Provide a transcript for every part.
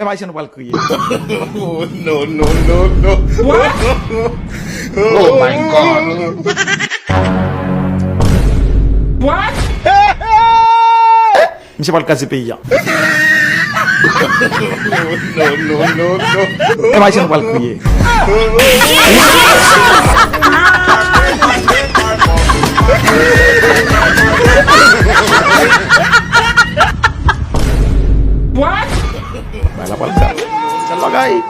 vai sendo qual crier. Oh, no, no, no, no. What? Oh my God. What? Monsieur pas le cas pays. No, no, no, no. Vai sendo qual crier. What? Vai lá para cá. Sai logo aí.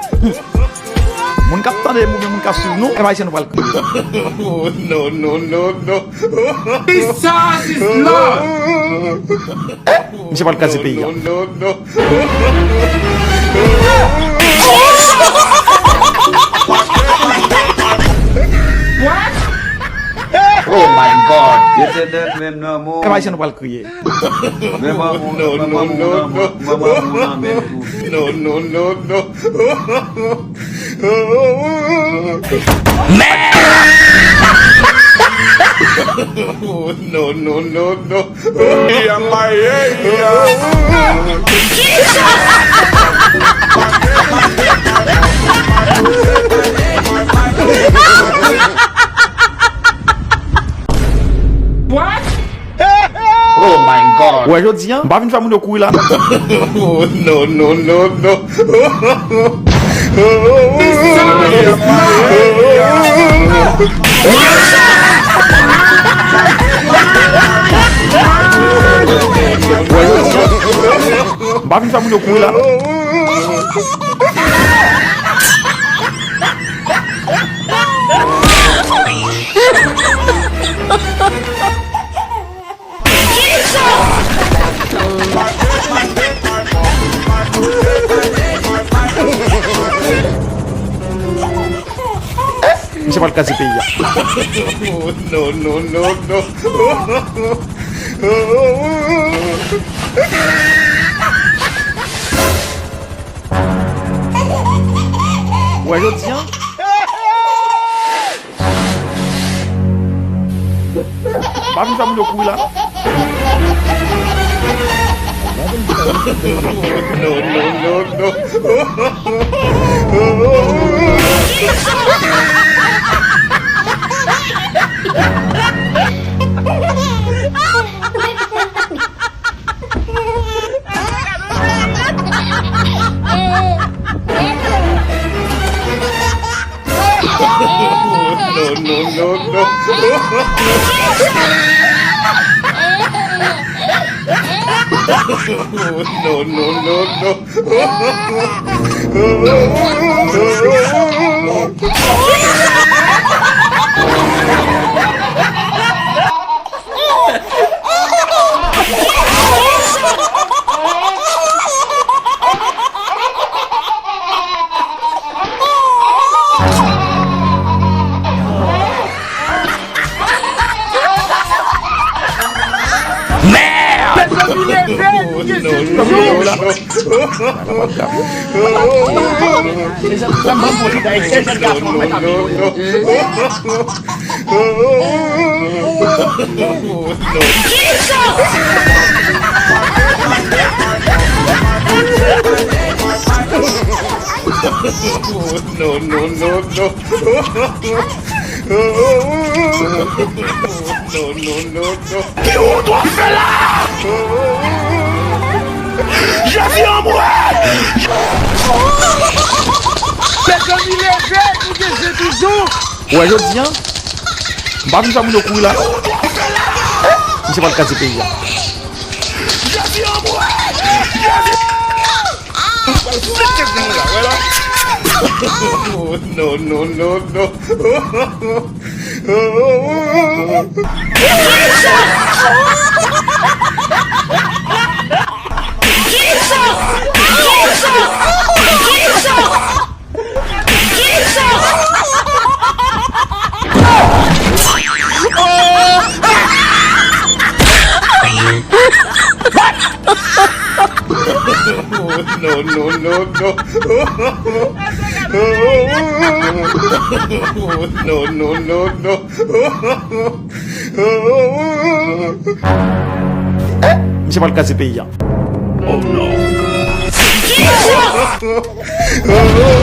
Mun captar deh, mun kasih nu, vai sendo qual crier. Oh, no, no, no, no. Jesus is Lord. Monsieur pas le cas pays. No, no, no. What? Oh my God. You said that when no more. Vai sendo qual crier. No, no, no, no. No, no, no, no. Oh, no, no, no, no. What? Oh my God. Ouais, je dis, hein, bah, une femme de couille là. Oh, no, no, no, no. Ouais, je dis, hein, bah, une femme de couille là. Monsieur pas le cas pays. Oh, no, no, no, no. Ouais, je dis, hein. Bah, une femme de couille là. No, no, no, no. No, no, no, no. No, no, no, no, no, no, no. Et on doit faire là. Je viens mourir. C'est comme il est fait, vous dites toujours. Ouais, je dis, hein. Bah, une femme de couille là. Monsieur pas le cas pays. Je viens mourir. Oh, no, no, no, no. No, no, no, no. No, no, no, no. Monsieur pas le cas pays. Oh non. Oh